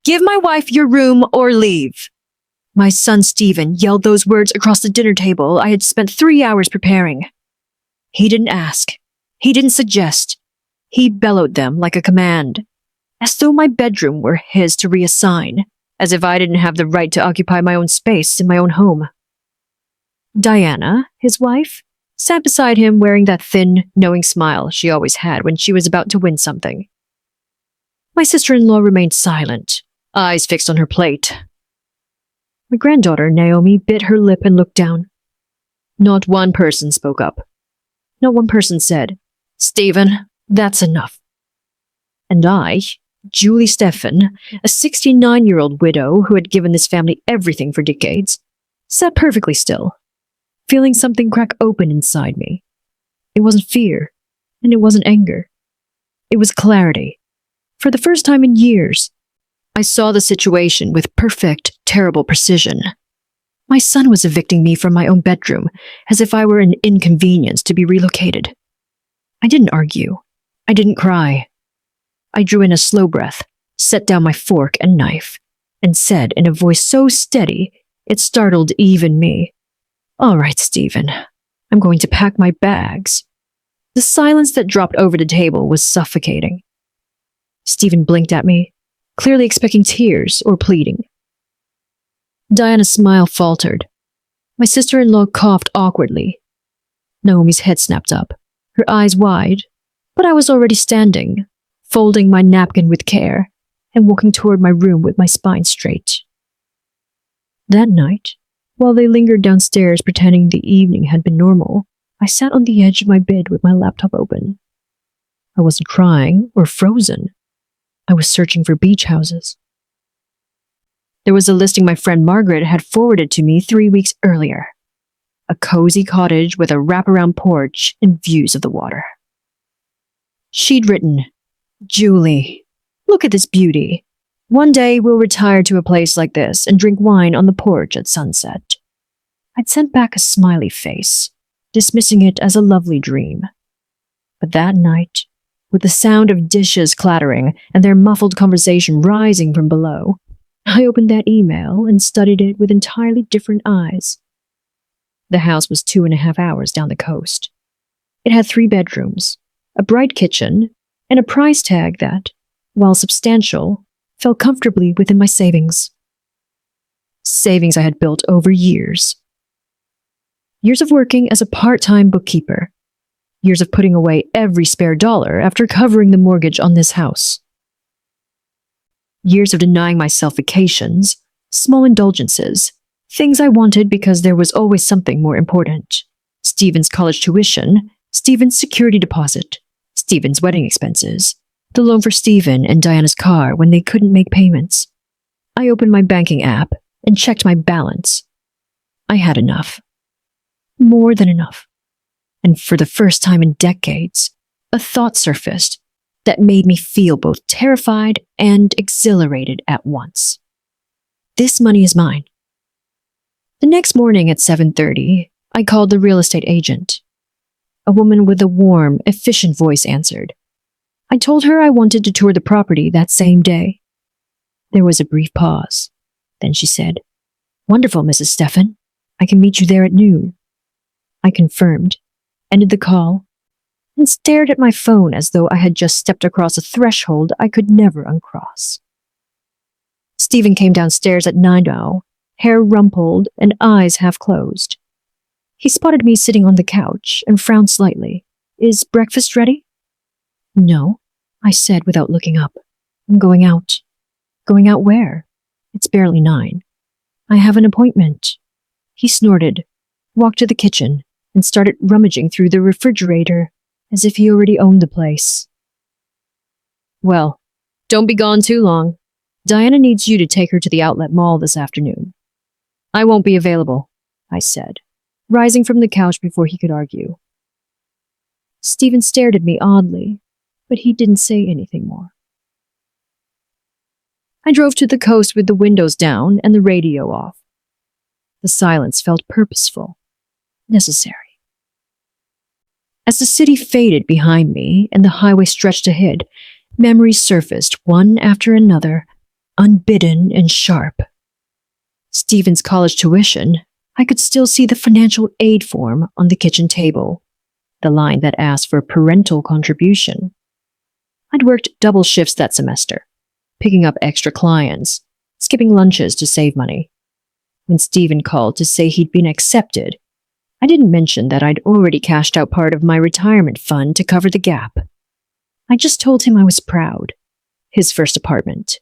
Give my wife your room or leave. My son Stephen yelled those words across the dinner table I had spent 3 hours preparing. He didn't ask. He didn't suggest. He bellowed them like a command, as though my bedroom were his to reassign, as if I didn't have the right to occupy my own space in my own home. Diana, his wife, sat beside him wearing that thin, knowing smile she always had when she was about to win something. My sister-in-law remained silent, eyes fixed on her plate. My granddaughter, Naomi, bit her lip and looked down. Not one person spoke up. Not one person said, "Stephen, that's enough." And I, Julie Steffen, a 69-year-old widow who had given this family everything for decades, sat perfectly still, feeling something crack open inside me. It wasn't fear, and it wasn't anger. It was clarity. For the first time in years, I saw the situation with perfect, terrible precision. My son was evicting me from my own bedroom, as if I were an inconvenience to be relocated. I didn't argue. I didn't cry. I drew in a slow breath, set down my fork and knife, and said in a voice so steady it startled even me, "All right, Stephen, I'm going to pack my bags." The silence that dropped over the table was suffocating. Stephen blinked at me, clearly expecting tears or pleading. Diana's smile faltered. My sister-in-law coughed awkwardly. Naomi's head snapped up, her eyes wide, but I was already standing, folding my napkin with care and walking toward my room with my spine straight. That night, while they lingered downstairs pretending the evening had been normal, I sat on the edge of my bed with my laptop open. I wasn't crying or frozen. I was searching for beach houses. There was a listing my friend Margaret had forwarded to me 3 weeks earlier. A cozy cottage with a wraparound porch and views of the water. She'd written, "Julie, look at this beauty. One day we'll retire to a place like this and drink wine on the porch at sunset." I'd sent back a smiley face, dismissing it as a lovely dream. But that night, with the sound of dishes clattering and their muffled conversation rising from below, I opened that email and studied it with entirely different eyes. The house was 2.5 hours down the coast. It had 3 bedrooms, a bright kitchen, and a price tag that, while substantial, fell comfortably within my savings. Savings I had built over years. Years of working as a part-time bookkeeper. Years of putting away every spare dollar after covering the mortgage on this house. Years of denying myself vacations, small indulgences, things I wanted because there was always something more important. Stephen's college tuition, Stephen's security deposit, Stephen's wedding expenses, the loan for Stephen and Diana's car when they couldn't make payments. I opened my banking app and checked my balance. I had enough. More than enough. And for the first time in decades, a thought surfaced that made me feel both terrified and exhilarated at once. This money is mine. The next morning at 7:30, I called the real estate agent. A woman with a warm, efficient voice answered. I told her I wanted to tour the property that same day. There was a brief pause. Then she said, "Wonderful, Mrs. Steffen. I can meet you there at noon." I confirmed, ended the call, and stared at my phone as though I had just stepped across a threshold I could never uncross. Stephen came downstairs at 9:00, hair rumpled and eyes half closed. He spotted me sitting on the couch and frowned slightly. "Is breakfast ready?" "No," I said without looking up. "I'm going out." "Going out where?" "It's barely 9. "I have an appointment." He snorted, walked to the kitchen, and started rummaging through the refrigerator as if he already owned the place. "Well, don't be gone too long. Diana needs you to take her to the outlet mall this afternoon." "I won't be available," I said, rising from the couch before he could argue. Stephen stared at me oddly, but he didn't say anything more. I drove to the coast with the windows down and the radio off. The silence felt purposeful, necessary. As the city faded behind me and the highway stretched ahead, memories surfaced one after another, unbidden and sharp. Stephen's college tuition, I could still see the financial aid form on the kitchen table, the line that asked for parental contribution. I'd worked double shifts that semester, picking up extra clients, skipping lunches to save money. When Stephen called to say he'd been accepted, I didn't mention that I'd already cashed out part of my retirement fund to cover the gap. I just told him I was proud. His first apartment.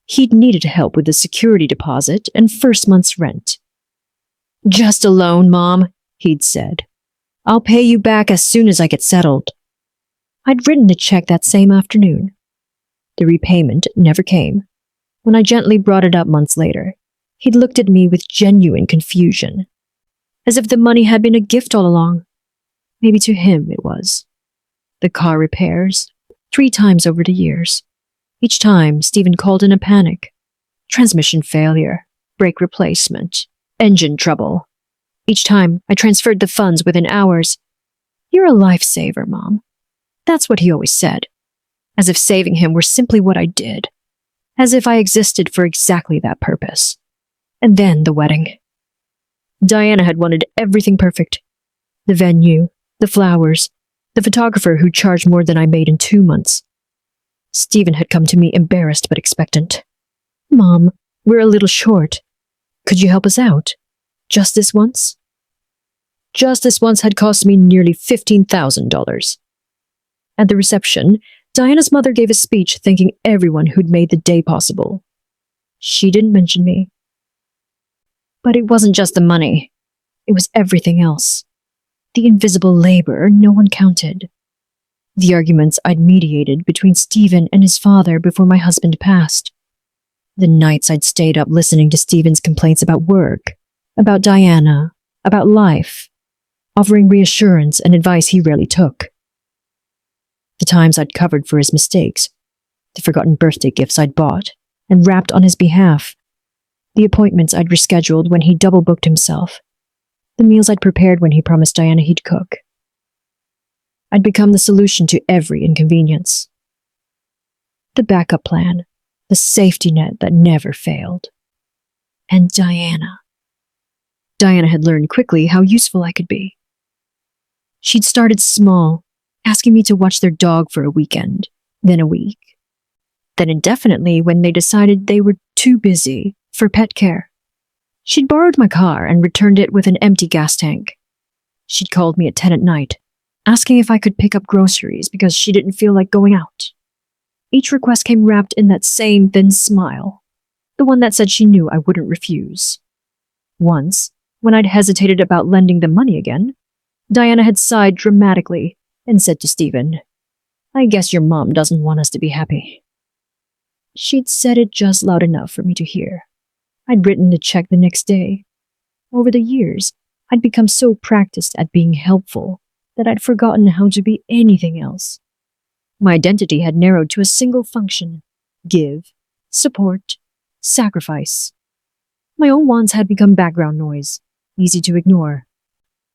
He'd needed help with the security deposit and first month's rent. "Just a loan, Mom," he'd said. "I'll pay you back as soon as I get settled." I'd written the check that same afternoon. The repayment never came. When I gently brought it up months later, he'd looked at me with genuine confusion, as if the money had been a gift all along. Maybe to him it was. The car repairs, 3 times over the years. Each time, Stephen called in a panic. Transmission failure, brake replacement, engine trouble. Each time, I transferred the funds within hours. "You're a lifesaver, Mom." That's what he always said. As if saving him were simply what I did. As if I existed for exactly that purpose. And then the wedding. Diana had wanted everything perfect. The venue, the flowers, the photographer who charged more than I made in 2 months. Stephen had come to me embarrassed but expectant. "Mom, we're a little short. Could you help us out? Just this once?" Just this once had cost me nearly $15,000. At the reception, Diana's mother gave a speech thanking everyone who'd made the day possible. She didn't mention me. But it wasn't just the money. It was everything else. The invisible labor no one counted. The arguments I'd mediated between Stephen and his father before my husband passed. The nights I'd stayed up listening to Stephen's complaints about work, about Diana, about life, offering reassurance and advice he rarely took. The times I'd covered for his mistakes, the forgotten birthday gifts I'd bought and wrapped on his behalf, the appointments I'd rescheduled when he double-booked himself, the meals I'd prepared when he promised Diana he'd cook. I'd become the solution to every inconvenience. The backup plan, the safety net that never failed. And Diana. Diana had learned quickly how useful I could be. She'd started small, asking me to watch their dog for a weekend, then a week, then indefinitely when they decided they were too busy for pet care. She'd borrowed my car and returned it with an empty gas tank. She'd called me at 10 at night, asking if I could pick up groceries because she didn't feel like going out. Each request came wrapped in that same thin smile, the one that said she knew I wouldn't refuse. Once, when I'd hesitated about lending them money again, Diana had sighed dramatically and said to Stephen, "I guess your mom doesn't want us to be happy." She'd said it just loud enough for me to hear. I'd written the check the next day. Over the years, I'd become so practiced at being helpful that I'd forgotten how to be anything else. My identity had narrowed to a single function: give, support, sacrifice. My own wants had become background noise, easy to ignore.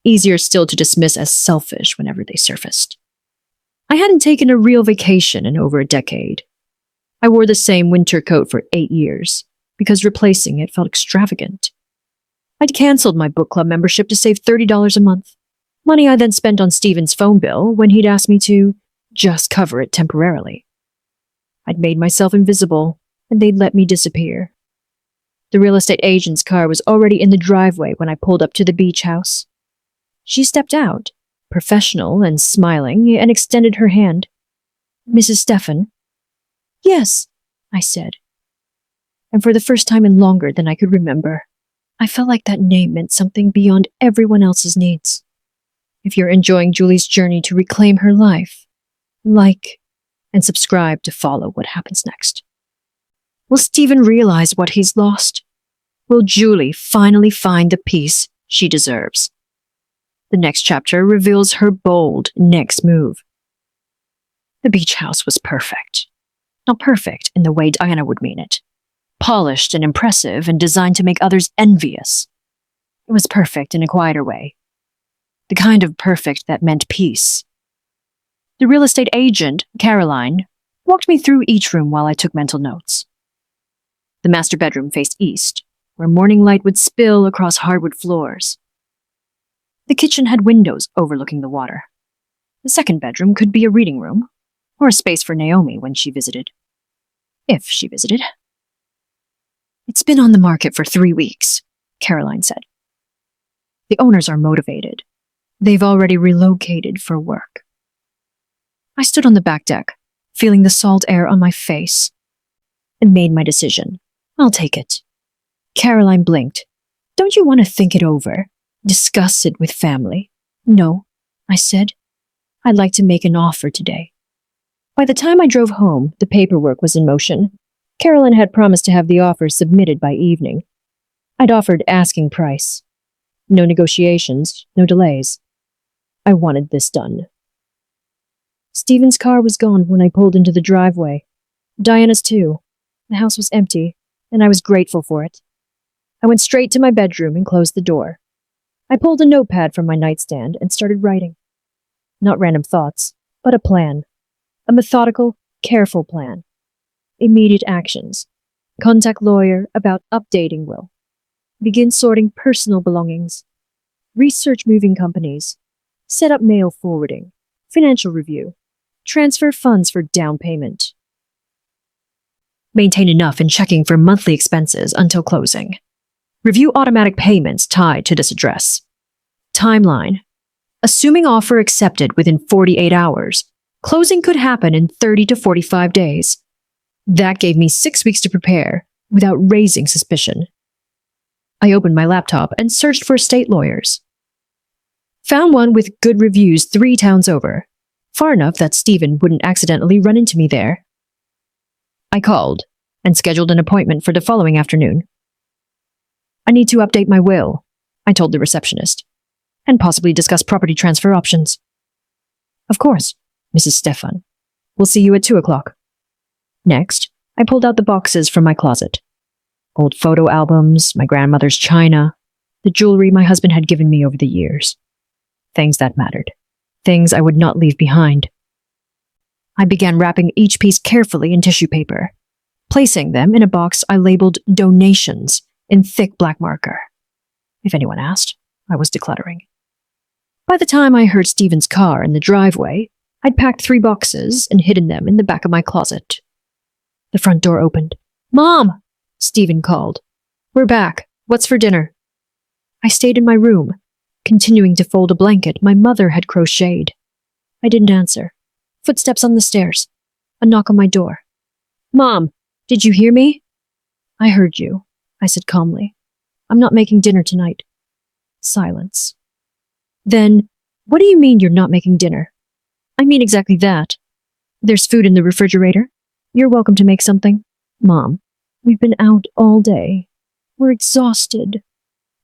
Easier still to dismiss as selfish whenever they surfaced. I hadn't taken a real vacation in over a decade. I wore the same winter coat for 8 years, because replacing it felt extravagant. I'd canceled my book club membership to save $30 a month, money I then spent on Stephen's phone bill when he'd asked me to just cover it temporarily. I'd made myself invisible, and they'd let me disappear. The real estate agent's car was already in the driveway when I pulled up to the beach house. She stepped out, professional and smiling, and extended her hand. "Mrs. Stephan?" "Yes," I said. And for the first time in longer than I could remember, I felt like that name meant something beyond everyone else's needs. If you're enjoying Julie's journey to reclaim her life, like and subscribe to follow what happens next. Will Stephen realize what he's lost? Will Julie finally find the peace she deserves? The next chapter reveals her bold next move. The beach house was perfect. Not perfect in the way Diana would mean it. Polished and impressive and designed to make others envious. It was perfect in a quieter way. The kind of perfect that meant peace. The real estate agent, Caroline, walked me through each room while I took mental notes. The master bedroom faced east, where morning light would spill across hardwood floors. The kitchen had windows overlooking the water. The second bedroom could be a reading room, or a space for Naomi when she visited. If she visited. It's been on the market for 3 weeks, Caroline said. The owners are motivated. They've already relocated for work. I stood on the back deck, feeling the salt air on my face, and made my decision. I'll take it. Caroline blinked. Don't you want to think it over? Discuss it with family? No, I said. I'd like to make an offer today. By the time I drove home, the paperwork was in motion. Caroline had promised to have the offer submitted by evening. I'd offered asking price. No negotiations, no delays. I wanted this done. Stephen's car was gone when I pulled into the driveway. Diana's too. The house was empty, and I was grateful for it. I went straight to my bedroom and closed the door. I pulled a notepad from my nightstand and started writing. Not random thoughts, but a plan. A methodical, careful plan. Immediate actions. Contact lawyer about updating will. Begin sorting personal belongings. Research moving companies. Set up mail forwarding. Financial review. Transfer funds for down payment. Maintain enough in checking for monthly expenses until closing. Review automatic payments tied to this address. Timeline. Assuming offer accepted within 48 hours, closing could happen in 30 to 45 days. That gave me 6 weeks to prepare without raising suspicion. I opened my laptop and searched for estate lawyers. Found one with good reviews 3 towns over, far enough that Stephen wouldn't accidentally run into me there. I called and scheduled an appointment for the following afternoon. I need to update my will, I told the receptionist, and possibly discuss property transfer options. Of course, Mrs. Stefan. We'll see you at 2 o'clock. Next, I pulled out the boxes from my closet. Old photo albums, my grandmother's china, the jewelry my husband had given me over the years. Things that mattered. Things I would not leave behind. I began wrapping each piece carefully in tissue paper, placing them in a box I labeled donations in thick black marker. If anyone asked, I was decluttering. By the time I heard Stephen's car in the driveway, I'd packed 3 boxes and hidden them in the back of my closet. The front door opened. Mom! Stephen called. We're back. What's for dinner? I stayed in my room, continuing to fold a blanket my mother had crocheted. I didn't answer. Footsteps on the stairs. A knock on my door. Mom, did you hear me? I heard you, I said calmly. I'm not making dinner tonight. Silence. Then, what do you mean you're not making dinner? I mean exactly that. There's food in the refrigerator. You're welcome to make something. Mom, we've been out all day. We're exhausted.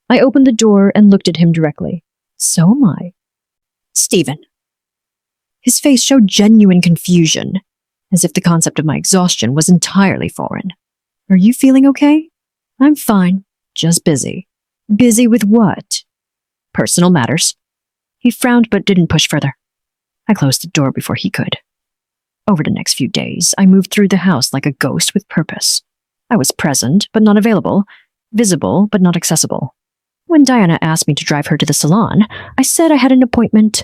I opened the door and looked at him directly. So am I. Stephen. His face showed genuine confusion, as if the concept of my exhaustion was entirely foreign. Are you feeling okay? I'm fine, just busy. Busy with what? Personal matters. He frowned but didn't push further. I closed the door before he could. Over the next few days, I moved through the house like a ghost with purpose. I was present but not available, visible but not accessible. When Diana asked me to drive her to the salon, I said I had an appointment.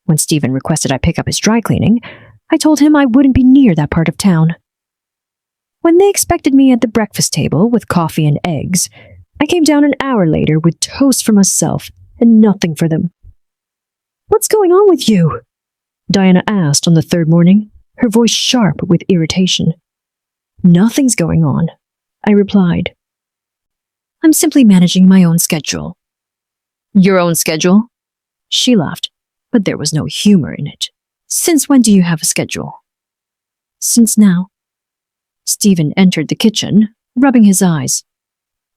When Stephen requested I pick up his dry cleaning, I told him I wouldn't be near that part of town. When they expected me at the breakfast table with coffee and eggs, I came down an hour later with toast for myself and nothing for them. What's going on with you? Diana asked on the 3rd morning, her voice sharp with irritation. Nothing's going on, I replied. I'm simply managing my own schedule. Your own schedule? She laughed, but there was no humor in it. Since when do you have a schedule? Since now. Stephen entered the kitchen, rubbing his eyes.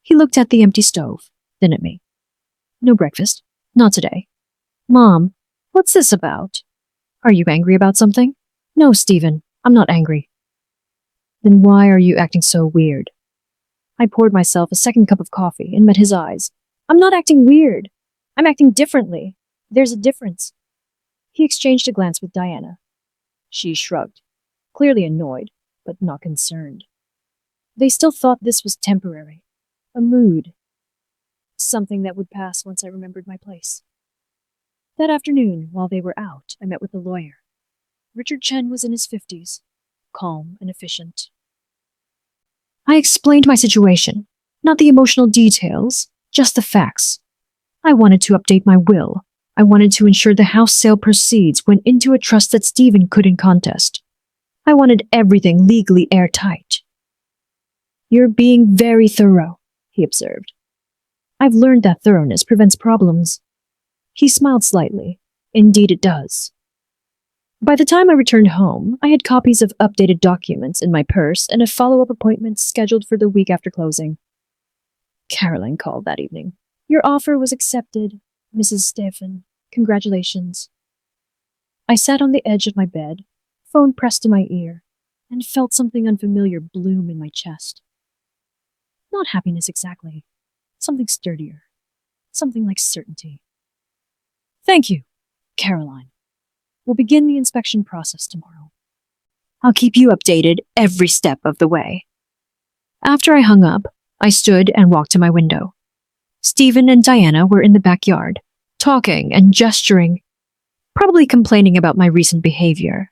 He looked at the empty stove, then at me. No breakfast. Not today. Mom, what's this about? Are you angry about something? No, Stephen, I'm not angry. Then why are you acting so weird? I poured myself a second cup of coffee and met his eyes. I'm not acting weird. I'm acting differently. There's a difference. He exchanged a glance with Diana. She shrugged, clearly annoyed, but not concerned. They still thought this was temporary, a mood, something that would pass once I remembered my place. That afternoon, while they were out, I met with the lawyer. Richard Chen was in his 50s, calm and efficient. I explained my situation, not the emotional details, just the facts. I wanted to update my will. I wanted to ensure the house sale proceeds went into a trust that Stephen couldn't contest. I wanted everything legally airtight. "You're being very thorough," he observed. "I've learned that thoroughness prevents problems." He smiled slightly. Indeed it does. By the time I returned home, I had copies of updated documents in my purse and a follow-up appointment scheduled for the week after closing. Caroline called that evening. "Your offer was accepted, Mrs. Stephen. Congratulations." I sat on the edge of my bed, phone pressed to my ear, and felt something unfamiliar bloom in my chest. Not happiness exactly. Something sturdier. Something like certainty. "Thank you, Caroline. We'll begin the inspection process tomorrow. I'll keep you updated every step of the way." After I hung up, I stood and walked to my window. Stephen and Diana were in the backyard, talking and gesturing, probably complaining about my recent behavior.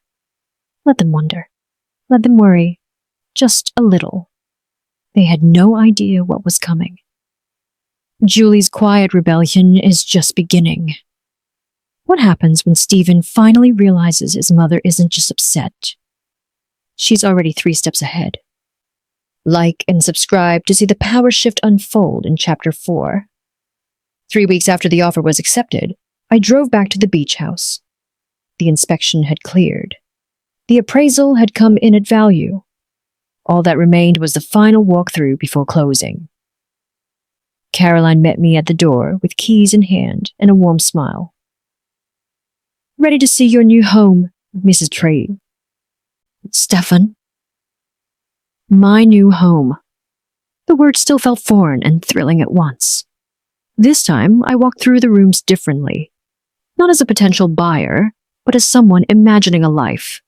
Let them wonder. Let them worry. Just a little. They had no idea what was coming. Julie's quiet rebellion is just beginning. What happens when Stephen finally realizes his mother isn't just upset? She's already 3 steps ahead. Like and subscribe to see the power shift unfold in Chapter 4. 3 weeks after the offer was accepted, I drove back to the beach house. The inspection had cleared. The appraisal had come in at value. All that remained was the final walkthrough before closing. Caroline met me at the door with keys in hand and a warm smile. "Ready to see your new home, Mrs. Tree." "Stefan?" My new home. The word still felt foreign and thrilling at once. This time, I walked through the rooms differently. Not as a potential buyer, but as someone imagining a life.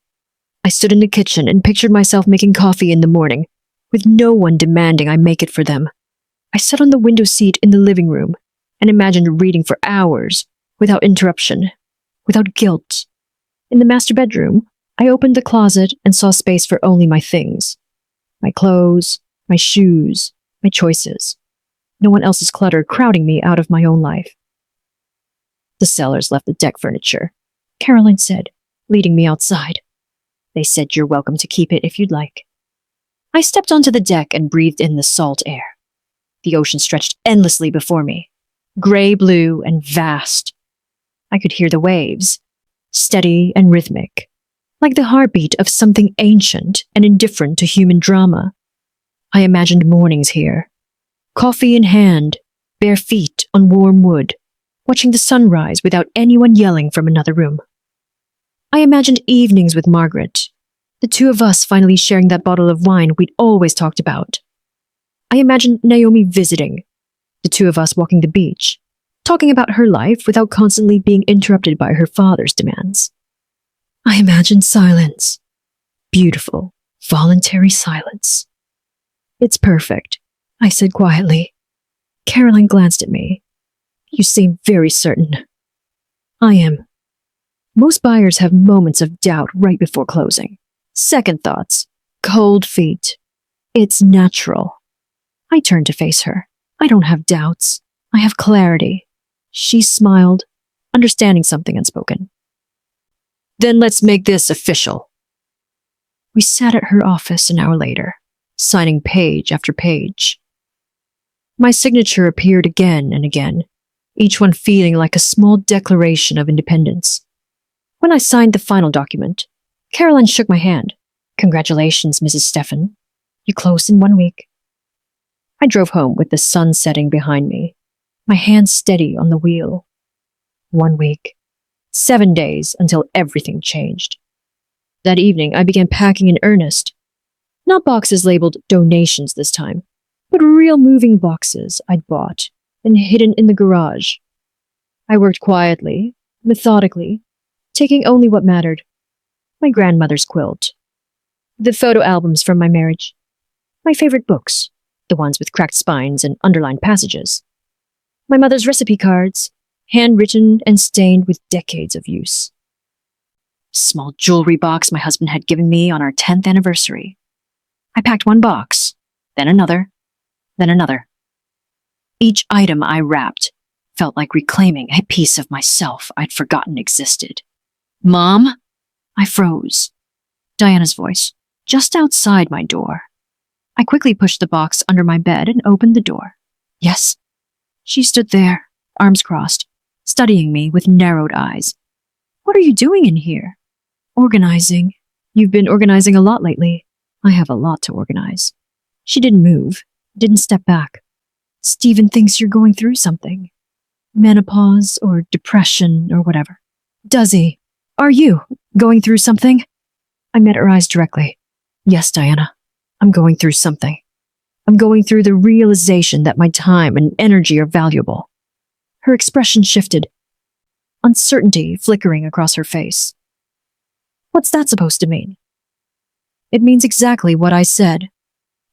I stood in the kitchen and pictured myself making coffee in the morning, with no one demanding I make it for them. I sat on the window seat in the living room and imagined reading for hours, without interruption, without guilt. In the master bedroom, I opened the closet and saw space for only my things. My clothes, my shoes, my choices. No one else's clutter crowding me out of my own life. "The sellers left the deck furniture," Caroline said, leading me outside. "They said you're welcome to keep it if you'd like." I stepped onto the deck and breathed in the salt air. The ocean stretched endlessly before me, gray-blue and vast. I could hear the waves, steady and rhythmic, like the heartbeat of something ancient and indifferent to human drama. I imagined mornings here, coffee in hand, bare feet on warm wood, watching the sunrise without anyone yelling from another room. I imagined evenings with Margaret, the two of us finally sharing that bottle of wine we'd always talked about. I imagined Naomi visiting, the two of us walking the beach, talking about her life without constantly being interrupted by her father's demands. I imagined silence. Beautiful, voluntary silence. "It's perfect," I said quietly. Caroline glanced at me. "You seem very certain." "I am." Most buyers have moments of doubt right before closing. Second thoughts. Cold feet. It's natural. I turned to face her. I don't have doubts. I have clarity. She smiled, understanding something unspoken. "Then let's make this official." We sat at her office an hour later, signing page after page. My signature appeared again and again, each one feeling like a small declaration of independence. When I signed the final document, Caroline shook my hand. "Congratulations, Mrs. Stephan. You closed in 1 week." I drove home with the sun setting behind me, my hands steady on the wheel. 1 week. 7 days until everything changed. That evening, I began packing in earnest. Not boxes labeled donations this time, but real moving boxes I'd bought and hidden in the garage. I worked quietly, methodically, taking only what mattered. My grandmother's quilt. The photo albums from my marriage. My favorite books, the ones with cracked spines and underlined passages. My mother's recipe cards, handwritten and stained with decades of use. Small jewelry box my husband had given me on our 10th anniversary. I packed one box, then another, then another. Each item I wrapped felt like reclaiming a piece of myself I'd forgotten existed. Mom? I froze. Diana's voice, just outside my door. I quickly pushed the box under my bed and opened the door. Yes. She stood there, arms crossed, studying me with narrowed eyes. What are you doing in here? Organizing. You've been organizing a lot lately. I have a lot to organize. She didn't move, didn't step back. Stephen thinks you're going through something. Menopause or depression or whatever. Does he? Are you going through something? I met her eyes directly. Yes, Diana. I'm going through something. I'm going through the realization that my time and energy are valuable. Her expression shifted, uncertainty flickering across her face. What's that supposed to mean? It means exactly what I said.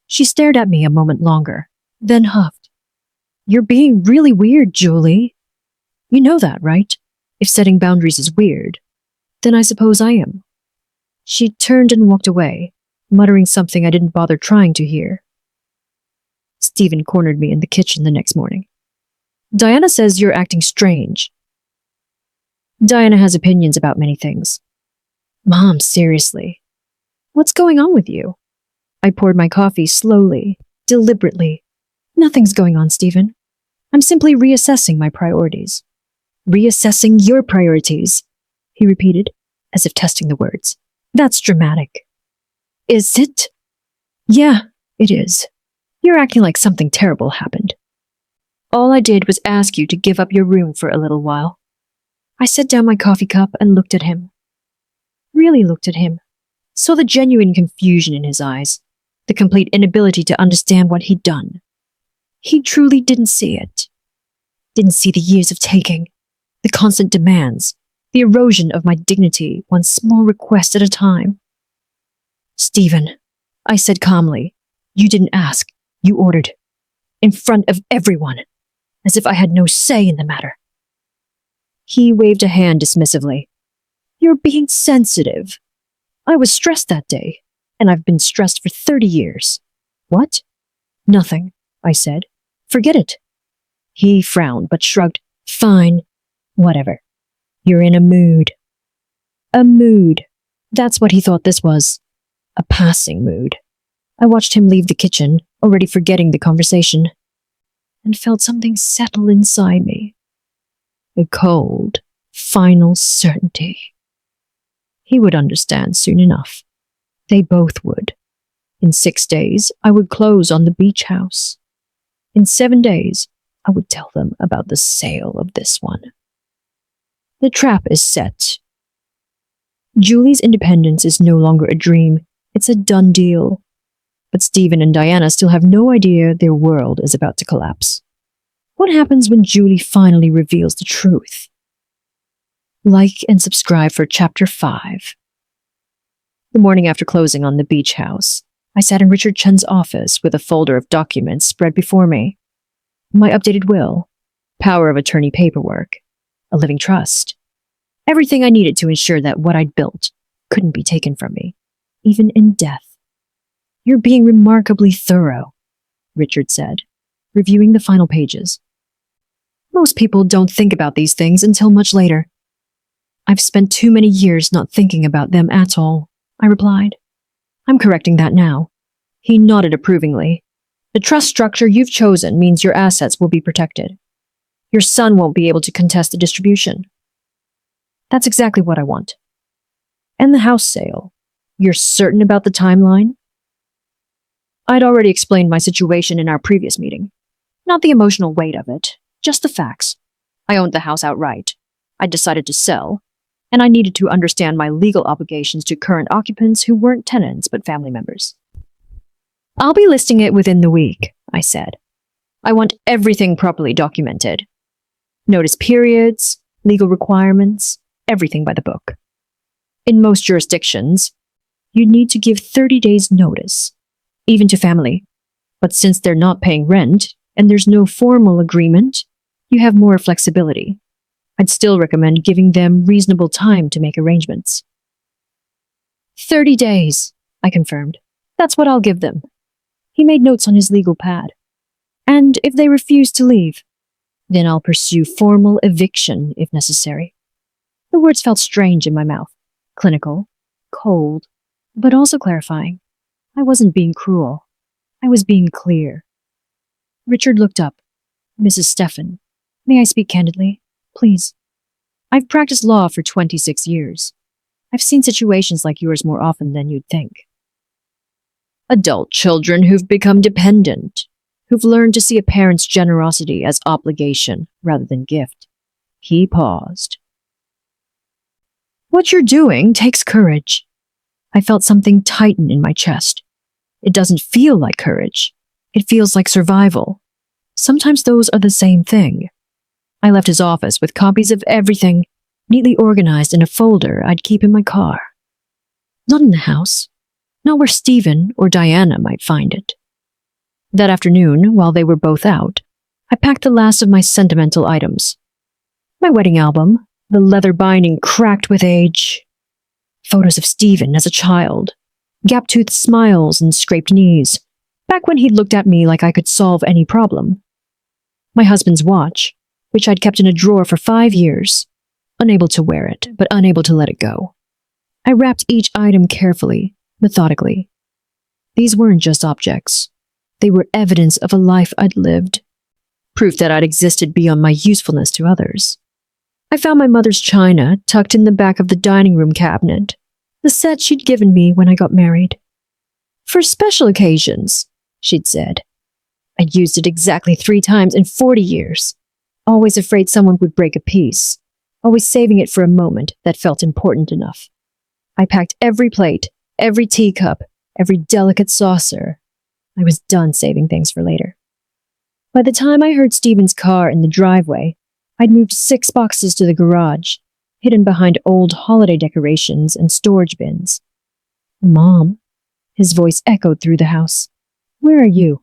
She stared at me a moment longer, then huffed. You're being really weird, Julie. You know that, right? If setting boundaries is weird, then I suppose I am. She turned and walked away, muttering something I didn't bother trying to hear. Stephen cornered me in the kitchen the next morning. Diana says you're acting strange. Diana has opinions about many things. Mom, seriously. What's going on with you? I poured my coffee slowly, deliberately. Nothing's going on, Stephen. I'm simply reassessing my priorities. Reassessing your priorities, he repeated, as if testing the words. That's dramatic. Is it? Yeah, it is. You're acting like something terrible happened. All I did was ask you to give up your room for a little while. I set down my coffee cup and looked at him. Really looked at him. Saw the genuine confusion in his eyes, the complete inability to understand what he'd done. He truly didn't see it. Didn't see the years of taking, the constant demands, the erosion of my dignity, one small request at a time. Stephen, I said calmly, you didn't ask, you ordered. In front of everyone, as if I had no say in the matter. He waved a hand dismissively. You're being sensitive. I was stressed that day, and I've been stressed for 30 years. What? Nothing, I said. Forget it. He frowned, but shrugged. Fine. Whatever. You're in a mood. A mood. That's what he thought this was. A passing mood. I watched him leave the kitchen, already forgetting the conversation, and felt something settle inside me. A cold, final certainty. He would understand soon enough. They both would. In 6 days, I would close on the beach house. In 7 days, I would tell them about the sale of this one. The trap is set. Julie's independence is no longer a dream. It's a done deal. But Stephen and Diana still have no idea their world is about to collapse. What happens when Julie finally reveals the truth? Like and subscribe for Chapter 5. The morning after closing on the beach house, I sat in Richard Chen's office with a folder of documents spread before me. My updated will, power of attorney paperwork, a living trust. Everything I needed to ensure that what I'd built couldn't be taken from me, even in death. You're being remarkably thorough, Richard said, reviewing the final pages. Most people don't think about these things until much later. I've spent too many years not thinking about them at all, I replied. I'm correcting that now. He nodded approvingly. The trust structure you've chosen means your assets will be protected. Your son won't be able to contest the distribution. That's exactly what I want. And the house sale. You're certain about the timeline? I'd already explained my situation in our previous meeting. Not the emotional weight of it, just the facts. I owned the house outright. I'd decided to sell, and I needed to understand my legal obligations to current occupants who weren't tenants but family members. I'll be listing it within the week, I said. I want everything properly documented. Notice periods, legal requirements, everything by the book. In most jurisdictions, you need to give 30 days notice. even to family. But since they're not paying rent, and there's no formal agreement, you have more flexibility. I'd still recommend giving them reasonable time to make arrangements. 30 days, I confirmed. That's what I'll give them. He made notes on his legal pad. And if they refuse to leave, then I'll pursue formal eviction if necessary. The words felt strange in my mouth, clinical, cold, but also clarifying. I wasn't being cruel. I was being clear. Richard looked up. Mrs. Stephan, may I speak candidly? Please. I've practiced law for 26 years. I've seen situations like yours more often than you'd think. Adult children who've become dependent, who've learned to see a parent's generosity as obligation rather than gift. He paused. What you're doing takes courage. I felt something tighten in my chest. It doesn't feel like courage. It feels like survival. Sometimes those are the same thing. I left his office with copies of everything, neatly organized in a folder I'd keep in my car. Not in the house. Not where Stephen or Diana might find it. That afternoon, while they were both out, I packed the last of my sentimental items. My wedding album, the leather binding cracked with age. Photos of Stephen as a child. Gap-toothed smiles and scraped knees. Back when he'd looked at me like I could solve any problem. My husband's watch, which I'd kept in a drawer for 5 years. Unable to wear it, but unable to let it go. I wrapped each item carefully, methodically. These weren't just objects. They were evidence of a life I'd lived. Proof that I'd existed beyond my usefulness to others. I found my mother's china tucked in the back of the dining room cabinet, the set she'd given me when I got married. For special occasions, she'd said. I'd used it exactly 3 times in 40 years. Always afraid someone would break a piece. Always saving it for a moment that felt important enough. I packed every plate, every teacup, every delicate saucer. I was done saving things for later. By the time I heard Stephen's car in the driveway, I'd moved 6 boxes to the garage, hidden behind old holiday decorations and storage bins. Mom, his voice echoed through the house. Where are you?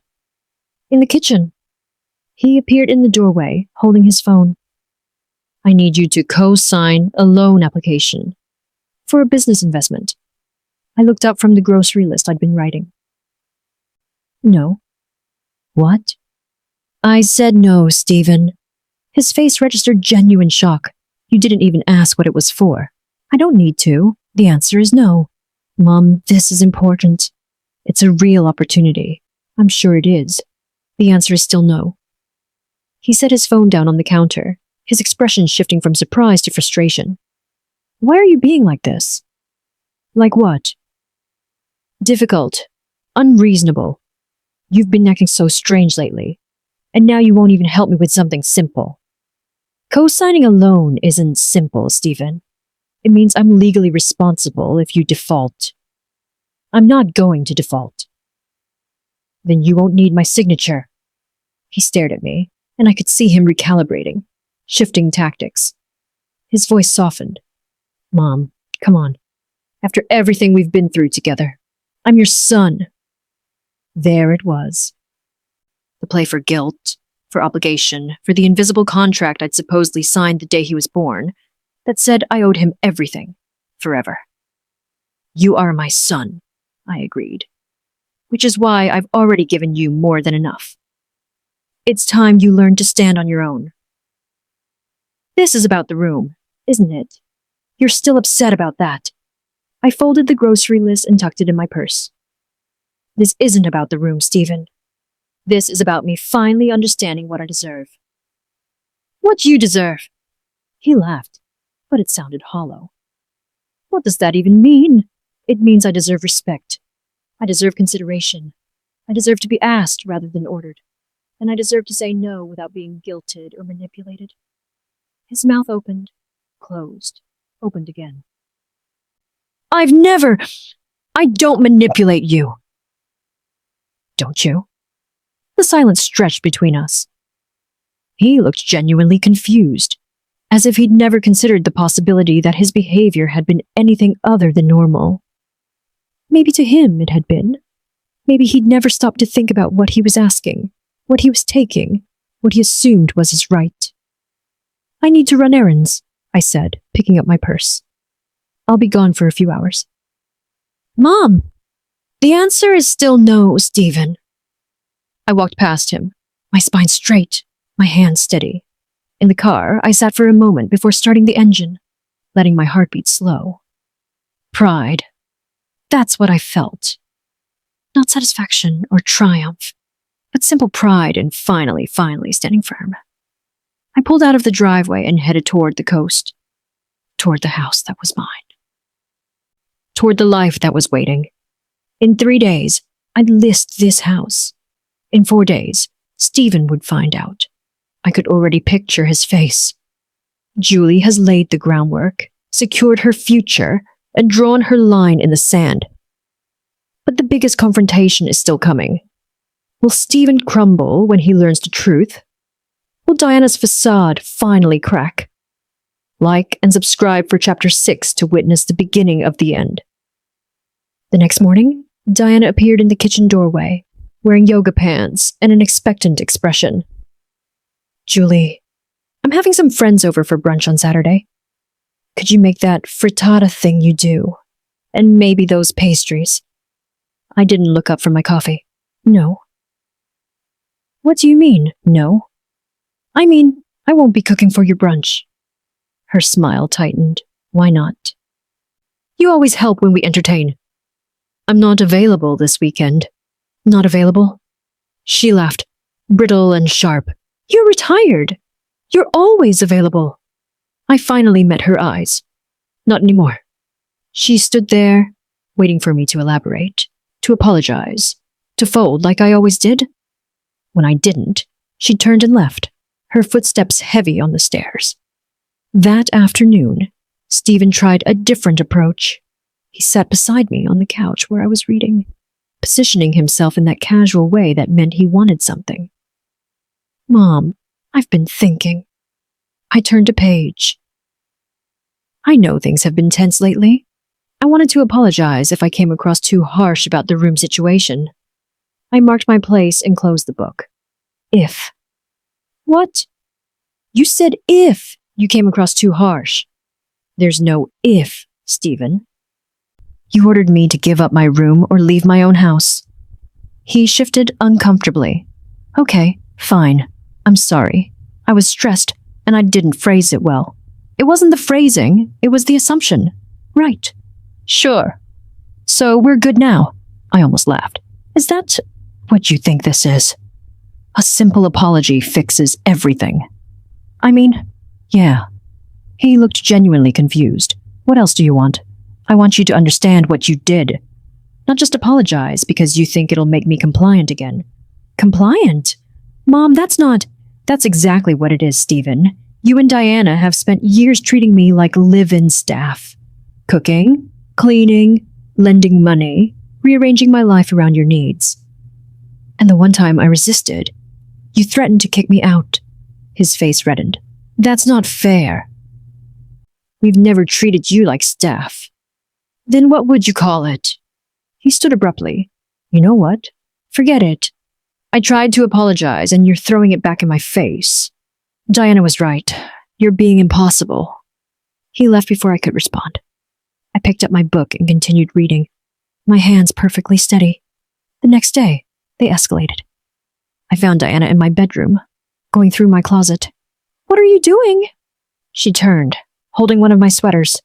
In the kitchen. He appeared in the doorway, holding his phone. I need you to co-sign a loan application for a business investment. I looked up from the grocery list I'd been writing. No. What? I said no, Stephen. His face registered genuine shock. You didn't even ask what it was for. I don't need to. The answer is no. Mom, this is important. It's a real opportunity. I'm sure it is. The answer is still no. He set his phone down on the counter, his expression shifting from surprise to frustration. Why are you being like this? Like what? Difficult. Unreasonable. You've been acting so strange lately, and now you won't even help me with something simple. Co-signing a loan isn't simple, Stephen. It means I'm legally responsible if you default. I'm not going to default. Then you won't need my signature. He stared at me, and I could see him recalibrating, shifting tactics. His voice softened. Mom, come on. After everything we've been through together, I'm your son. There it was. The play for guilt, for obligation, for the invisible contract I'd supposedly signed the day he was born, that said I owed him everything, forever. You are my son, I agreed. Which is why I've already given you more than enough. It's time you learned to stand on your own. This is about the room, isn't it? You're still upset about that. I folded the grocery list and tucked it in my purse. This isn't about the room, Stephen. This is about me finally understanding what I deserve. What you deserve? He laughed, but it sounded hollow. What does that even mean? It means I deserve respect. I deserve consideration. I deserve to be asked rather than ordered. And I deserve to say no without being guilted or manipulated. His mouth opened, closed, opened again. I don't manipulate you. Don't you? The silence stretched between us. He looked genuinely confused, as if he'd never considered the possibility that his behavior had been anything other than normal. Maybe to him it had been, Maybe he'd never stopped to think about what he was asking, what he was taking, what he assumed was his right. I need to run errands, I said, picking up my purse. I'll be gone for a few hours. Mom! The answer is still no, Stephen. I walked past him, my spine straight, my hands steady. In the car, I sat for a moment before starting the engine, letting my heartbeat slow. Pride. That's what I felt. Not satisfaction or triumph, but simple pride in finally standing firm. I pulled out of the driveway and headed toward the coast, toward the house that was mine, toward the life that was waiting. In 3 days, I'd list this house. In 4 days, Stephen would find out. I could already picture his face. Julie has laid the groundwork, secured her future, and drawn her line in the sand. But the biggest confrontation is still coming. Will Stephen crumble when he learns the truth? Will Diana's facade finally crack? Like and subscribe for Chapter 6 to witness the beginning of the end. The next morning, Diana appeared in the kitchen doorway, wearing yoga pants and an expectant expression. Julie, I'm having some friends over for brunch on Saturday. Could you make that frittata thing you do? And maybe those pastries. I didn't look up from my coffee. No. What do you mean, no? I mean, I won't be cooking for your brunch. Her smile tightened. Why not? You always help when we entertain. I'm not available this weekend. Not available? She laughed, brittle and sharp. You're retired. You're always available. I finally met her eyes. Not anymore. She stood there, waiting for me to elaborate, to apologize, to fold like I always did. When I didn't, she turned and left, her footsteps heavy on the stairs. That afternoon, Stephen tried a different approach. He sat beside me on the couch where I was reading, positioning himself in that casual way that meant he wanted something. Mom, I've been thinking. I turned a page. I know things have been tense lately. I wanted to apologize if I came across too harsh about the room situation. I marked my place and closed the book. If. What? You said if you came across too harsh. There's no if, Stephen. You ordered me to give up my room or leave my own house. He shifted uncomfortably. Okay, fine. I'm sorry. I was stressed, and I didn't phrase it well. It wasn't the phrasing, it was the assumption. Right. Sure. So we're good now. I almost laughed. Is that what you think this is? A simple apology fixes everything. I mean, yeah. He looked genuinely confused. What else do you want? I want you to understand what you did. Not just apologize because you think it'll make me compliant again. Compliant? Mom, that's exactly what it is, Stephen. You and Diana have spent years treating me like live-in staff. Cooking, cleaning, lending money, rearranging my life around your needs. And the one time I resisted, you threatened to kick me out. His face reddened. That's not fair. We've never treated you like staff. Then what would you call it? He stood abruptly. You know what? Forget it. I tried to apologize, and you're throwing it back in my face. Diana was right. You're being impossible. He left before I could respond. I picked up my book and continued reading, my hands perfectly steady. The next day, they escalated. I found Diana in my bedroom, going through my closet. What are you doing? She turned, holding one of my sweaters.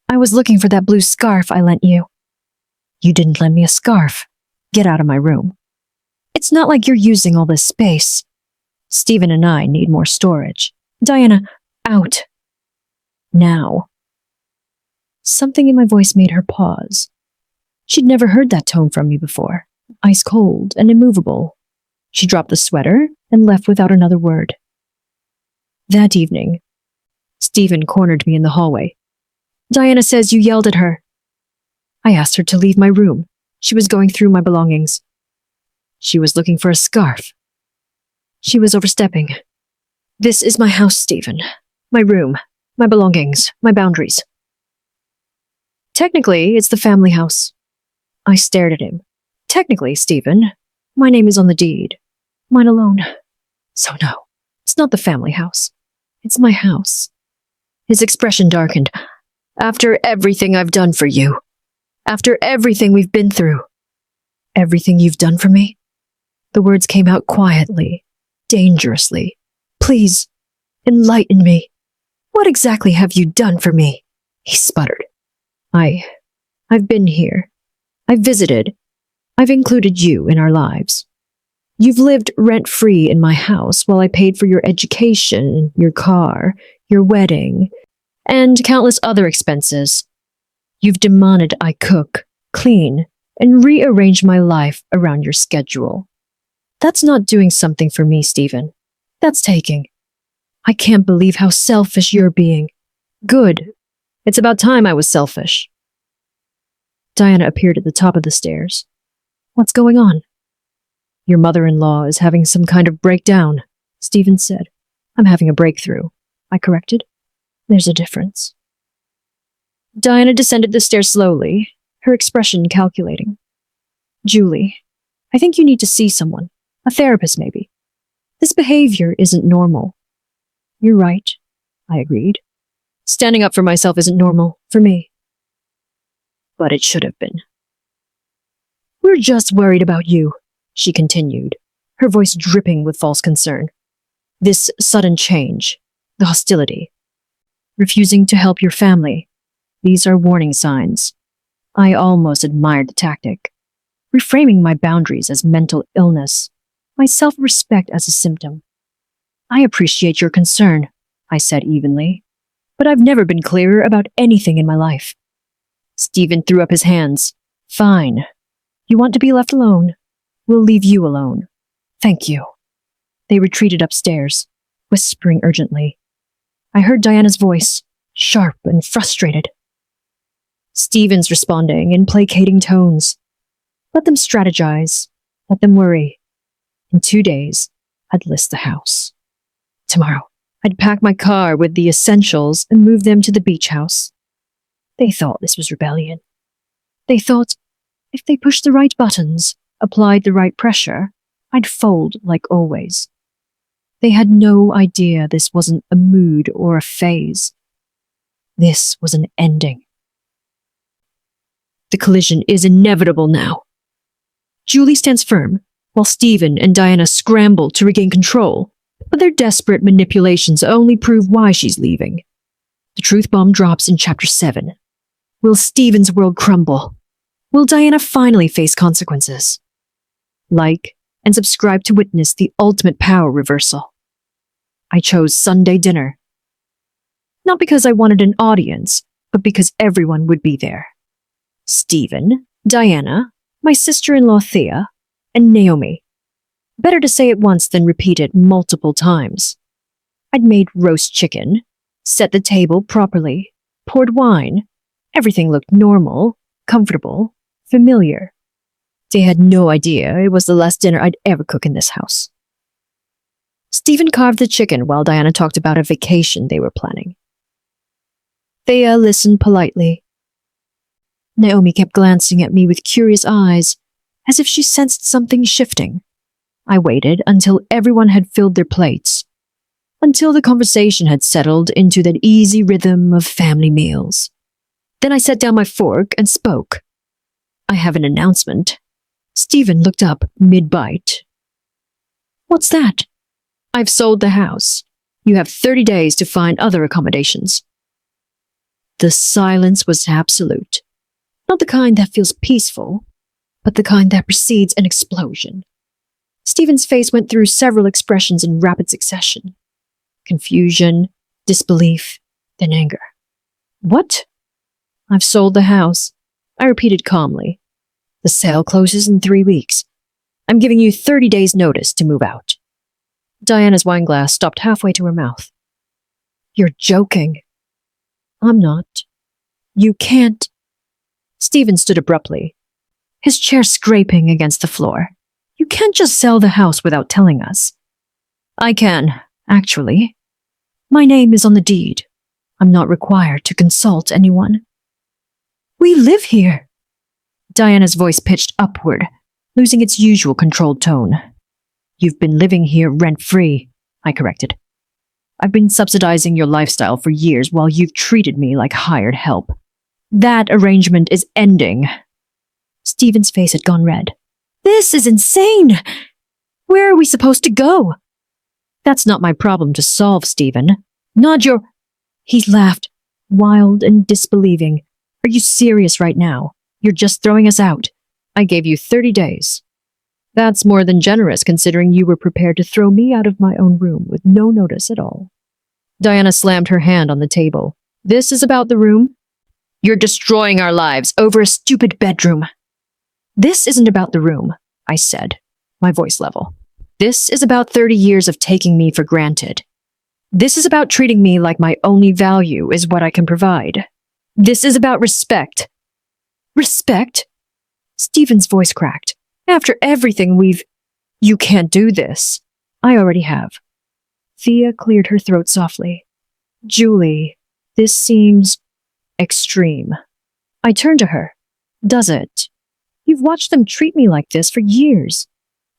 I was looking for that blue scarf I lent you. You didn't lend me a scarf. Get out of my room. It's not like you're using all this space. Stephen and I need more storage. Diana, out. Now. Something in my voice made her pause. She'd never heard that tone from me before, ice cold and immovable. She dropped the sweater and left without another word. That evening, Stephen cornered me in the hallway. Diana says you yelled at her. I asked her to leave my room. She was going through my belongings. She was looking for a scarf. She was overstepping. This is my house, Stephen. My room, my belongings, my boundaries. Technically, it's the family house. I stared at him. Technically, Stephen, my name is on the deed. Mine alone. So no, it's not the family house. It's my house. His expression darkened. After everything I've done for you. After everything we've been through. Everything you've done for me? The words came out quietly, dangerously. Please, enlighten me. What exactly have you done for me? He sputtered. I've been here. I've visited. I've included you in our lives. You've lived rent-free in my house while I paid for your education, your car, your wedding, and countless other expenses. You've demanded I cook, clean, and rearrange my life around your schedule. That's not doing something for me, Stephen. That's taking. I can't believe how selfish you're being. Good. It's about time I was selfish. Diana appeared at the top of the stairs. What's going on? Your mother-in-law is having some kind of breakdown, Stephen said. I'm having a breakthrough, I corrected. There's a difference. Diana descended the stairs slowly, her expression calculating. Julie, I think you need to see someone. A therapist, maybe. This behavior isn't normal. You're right, I agreed. Standing up for myself isn't normal, for me. But it should have been. We're just worried about you, she continued, her voice dripping with false concern. This sudden change, the hostility, refusing to help your family, these are warning signs. I almost admired the tactic, reframing my boundaries as mental illness, my self-respect as a symptom. I appreciate your concern, I said evenly, but I've never been clearer about anything in my life. Stephen threw up his hands. Fine. You want to be left alone? We'll leave you alone. Thank you. They retreated upstairs, whispering urgently. I heard Diana's voice, sharp and frustrated. Stephen's responding in placating tones. Let them strategize. Let them worry. In 2 days, I'd list the house. Tomorrow, I'd pack my car with the essentials and move them to the beach house. They thought this was rebellion. They thought if they pushed the right buttons, applied the right pressure, I'd fold like always. They had no idea this wasn't a mood or a phase. This was an ending. The collision is inevitable now. Julie stands firm, while Stephen and Diana scramble to regain control, but their desperate manipulations only prove why she's leaving. The truth bomb drops in Chapter 7. Will Stephen's world crumble? Will Diana finally face consequences? Like and subscribe to witness the ultimate power reversal. I chose Sunday dinner. Not because I wanted an audience, but because everyone would be there. Stephen, Diana, my sister-in-law Thea, and Naomi. Better to say it once than repeat it multiple times. I'd made roast chicken, set the table properly, poured wine. Everything looked normal, comfortable, familiar. They had no idea it was the last dinner I'd ever cook in this house. Stephen carved the chicken while Diana talked about a vacation they were planning. Thea listened politely. Naomi kept glancing at me with curious eyes, as if she sensed something shifting. I waited until everyone had filled their plates, until the conversation had settled into that easy rhythm of family meals. Then I set down my fork and spoke. I have an announcement. Stephen looked up mid-bite. What's that? I've sold the house. You have 30 days to find other accommodations. The silence was absolute. Not the kind that feels peaceful, but the kind that precedes an explosion. Stephen's face went through several expressions in rapid succession. Confusion, disbelief, then anger. What? I've sold the house, I repeated calmly. The sale closes in 3 weeks. I'm giving you 30 days' notice to move out. Diana's wineglass stopped halfway to her mouth. You're joking. I'm not. You can't. Stephen stood abruptly, his chair scraping against the floor. You can't just sell the house without telling us. I can, actually. My name is on the deed. I'm not required to consult anyone. We live here. Diana's voice pitched upward, losing its usual controlled tone. You've been living here rent-free, I corrected. I've been subsidizing your lifestyle for years while you've treated me like hired help. That arrangement is ending. Stephen's face had gone red. This is insane! Where are we supposed to go? That's not my problem to solve, Stephen. Not your... He laughed, wild and disbelieving. Are you serious right now? You're just throwing us out. I gave you 30 days. That's more than generous considering you were prepared to throw me out of my own room with no notice at all. Diana slammed her hand on the table. This is about the room? You're destroying our lives over a stupid bedroom. This isn't about the room, I said, my voice level. This is about 30 years of taking me for granted. This is about treating me like my only value is what I can provide. This is about respect. Respect? Stephen's voice cracked. After everything we've... You can't do this. I already have. Thea cleared her throat softly. Julie, this seems... extreme. I turned to her. Does it? You've watched them treat me like this for years.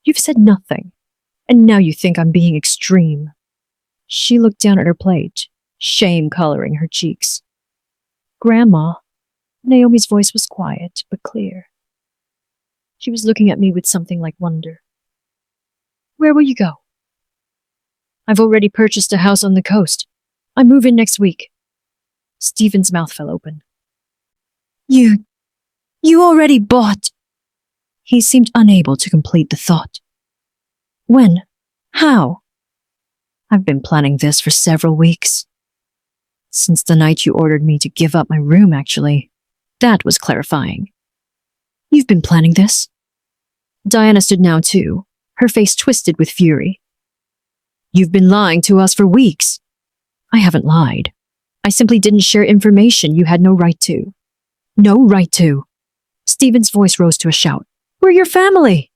You've said nothing. And now you think I'm being extreme. She looked down at her plate, shame coloring her cheeks. Grandma. Naomi's voice was quiet but clear. She was looking at me with something like wonder. Where will you go? I've already purchased a house on the coast. I move in next week. Stephen's mouth fell open. You already bought... He seemed unable to complete the thought. When? How? I've been planning this for several weeks. Since the night you ordered me to give up my room, actually. That was clarifying. You've been planning this? Diana stood now too, her face twisted with fury. You've been lying to us for weeks. I haven't lied. I simply didn't share information you had no right to. No right to. Stephen's voice rose to a shout. We're your family.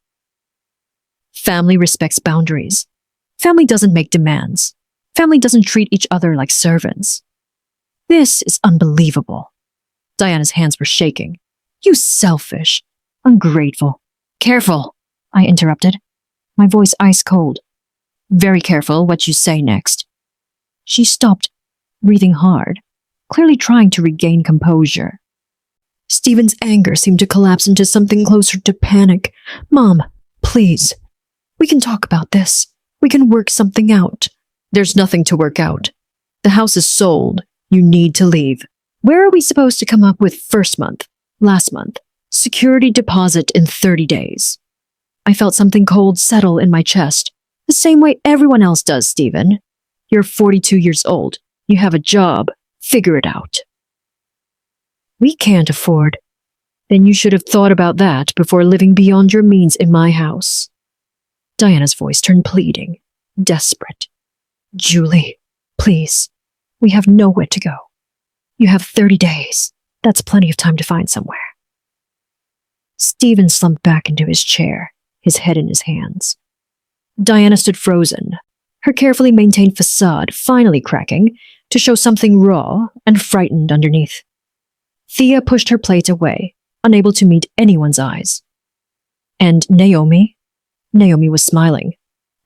Family respects boundaries. Family doesn't make demands. Family doesn't treat each other like servants. This is unbelievable. Diana's hands were shaking. You selfish, ungrateful. Careful, I interrupted, my voice ice cold. Very careful what you say next. She stopped, breathing hard, clearly trying to regain composure. Stephen's anger seemed to collapse into something closer to panic. Mom, please. We can talk about this. We can work something out. There's nothing to work out. The house is sold. You need to leave. Where are we supposed to come up with first month, last month, security deposit in 30 days? I felt something cold settle in my chest, the same way everyone else does, Stephen. You're 42 years old. You have a job. Figure it out. We can't afford. Then you should have thought about that before living beyond your means in my house. Diana's voice turned pleading, desperate. Julie, please. We have nowhere to go. You have 30 days. That's plenty of time to find somewhere. Stephen slumped back into his chair, his head in his hands. Diana stood frozen, her carefully maintained facade finally cracking to show something raw and frightened underneath. Thea pushed her plate away, unable to meet anyone's eyes. And Naomi? Naomi was smiling,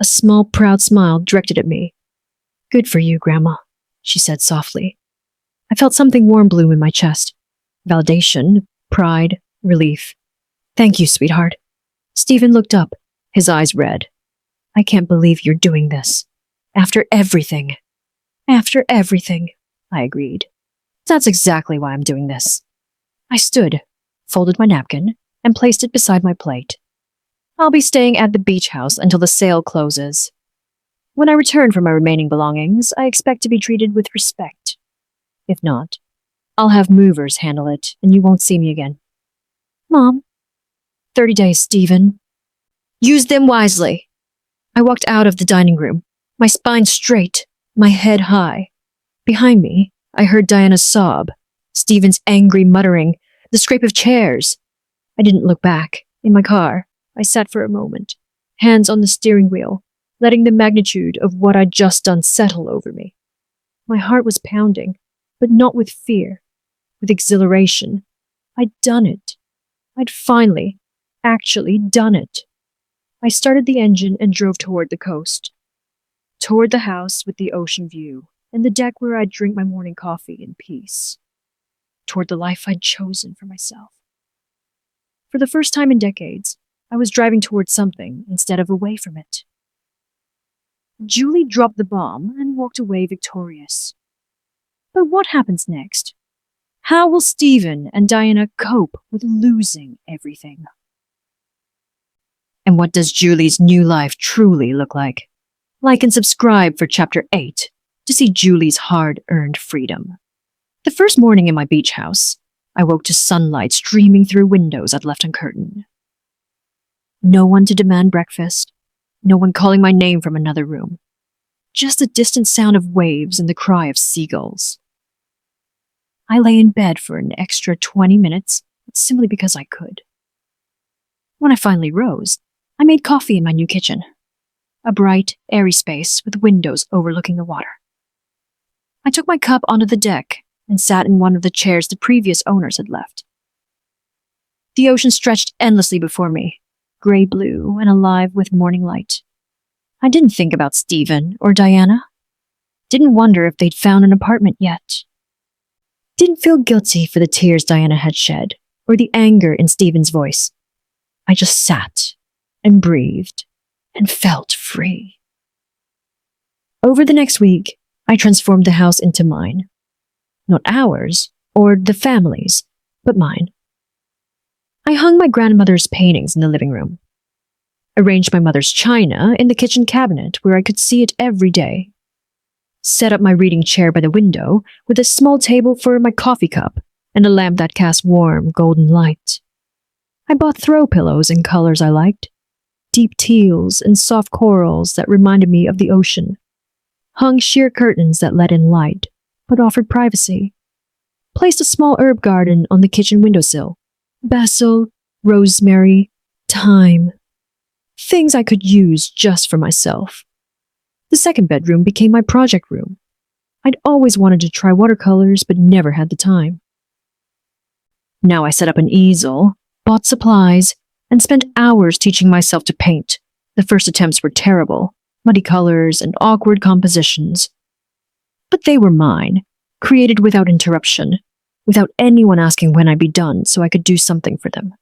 a small, proud smile directed at me. Good for you, Grandma, she said softly. I felt something warm bloom in my chest. Validation, pride, relief. Thank you, sweetheart. Stephen looked up, his eyes red. I can't believe you're doing this. After everything. After everything, I agreed. That's exactly why I'm doing this. I stood, folded my napkin, and placed it beside my plate. I'll be staying at the beach house until the sale closes. When I return for my remaining belongings, I expect to be treated with respect. If not, I'll have movers handle it, and you won't see me again. Mom. 30 days, Stephen. Use them wisely. I walked out of the dining room, my spine straight, my head high. Behind me, I heard Diana's sob, Stephen's angry muttering, the scrape of chairs. I didn't look back. In my car, I sat for a moment, hands on the steering wheel, letting the magnitude of what I'd just done settle over me. My heart was pounding, but not with fear, with exhilaration. I'd done it. I'd finally, actually done it. I started the engine and drove toward the coast. Toward the house with the ocean view, and the deck where I'd drink my morning coffee in peace. Toward the life I'd chosen for myself. For the first time in decades, I was driving toward something instead of away from it. Julie dropped the bomb and walked away victorious. But what happens next? How will Stephen and Diana cope with losing everything? And what does Julie's new life truly look like? Like and subscribe for Chapter 8 to see Julie's hard-earned freedom. The first morning in my beach house, I woke to sunlight streaming through windows I'd left uncurtained. No one to demand breakfast, no one calling my name from another room. Just the distant sound of waves and the cry of seagulls. I lay in bed for an extra 20 minutes simply because I could. When I finally rose, I made coffee in my new kitchen. A bright, airy space with windows overlooking the water. I took my cup onto the deck and sat in one of the chairs the previous owners had left. The ocean stretched endlessly before me, gray-blue and alive with morning light. I didn't think about Stephen or Diana. Didn't wonder if they'd found an apartment yet. Didn't feel guilty for the tears Diana had shed or the anger in Stephen's voice. I just sat and breathed and felt free. Over the next week, I transformed the house into mine. Not ours, or the family's, but mine. I hung my grandmother's paintings in the living room. Arranged my mother's china in the kitchen cabinet where I could see it every day. Set up my reading chair by the window with a small table for my coffee cup and a lamp that cast warm, golden light. I bought throw pillows in colors I liked. Deep teals and soft corals that reminded me of the ocean. Hung sheer curtains that let in light, but offered privacy. Placed a small herb garden on the kitchen windowsill. Basil, rosemary, thyme. Things I could use just for myself. The second bedroom became my project room. I'd always wanted to try watercolors, but never had the time. Now I set up an easel, bought supplies, and spent hours teaching myself to paint. The first attempts were terrible, muddy colors and awkward compositions. But they were mine, created without interruption, without anyone asking when I'd be done so I could do something for them.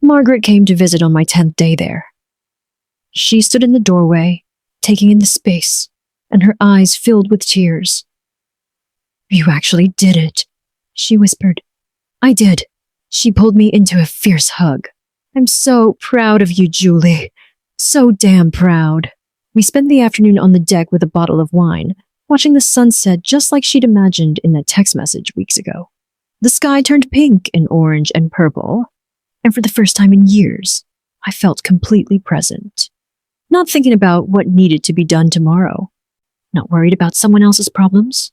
Margaret came to visit on my 10th day there. She stood in the doorway, taking in the space, and her eyes filled with tears. "You actually did it," she whispered. "I did." She pulled me into a fierce hug. "I'm so proud of you, Julie. So damn proud." We spent the afternoon on the deck with a bottle of wine, watching the sunset just like she'd imagined in that text message weeks ago. The sky turned pink and orange and purple, and for the first time in years, I felt completely present. Not thinking about what needed to be done tomorrow. Not worried about someone else's problems.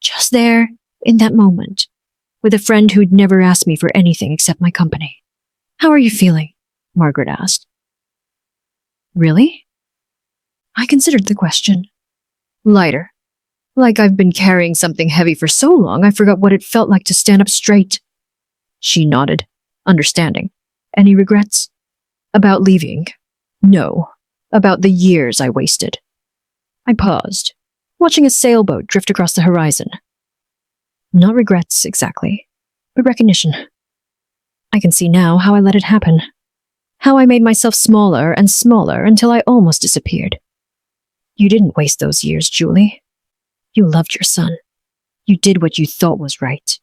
Just there, in that moment, with a friend who'd never asked me for anything except my company. "How are you feeling?" Margaret asked. "Really?" I considered the question. Lighter. Like I've been carrying something heavy for so long I forgot what it felt like to stand up straight. She nodded, understanding. "Any regrets?" "About leaving?" "No. About the years I wasted." I paused, watching a sailboat drift across the horizon. Not regrets, exactly, but recognition. I can see now how I let it happen. How I made myself smaller and smaller until I almost disappeared. You didn't waste those years, Julie. You loved your son. You did what you thought was right.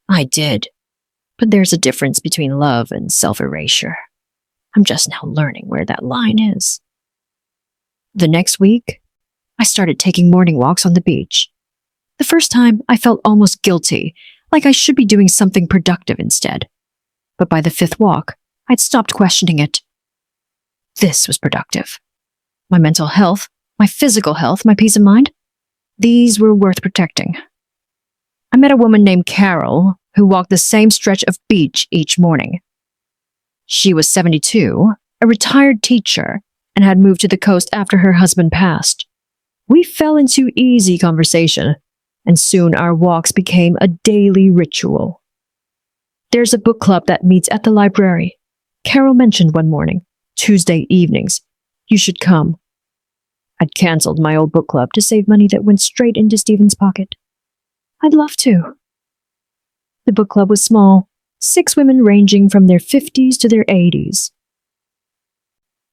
I did. But there's a difference between love and self-erasure. I'm just now learning where that line is. The next week, I started taking morning walks on the beach. The first time, I felt almost guilty, like I should be doing something productive instead. But by the 5th walk, I'd stopped questioning it. This was productive. My mental health, my physical health, my peace of mind, these were worth protecting. I met a woman named Carol who walked the same stretch of beach each morning. She was 72, a retired teacher, and had moved to the coast after her husband passed. We fell into easy conversation, and soon our walks became a daily ritual. There's a book club that meets at the library. Carol mentioned one morning, Tuesday evenings. You should come. I'd cancelled my old book club to save money that went straight into Stephen's pocket. I'd love to. The book club was small, 6 women ranging from their 50s to their 80s.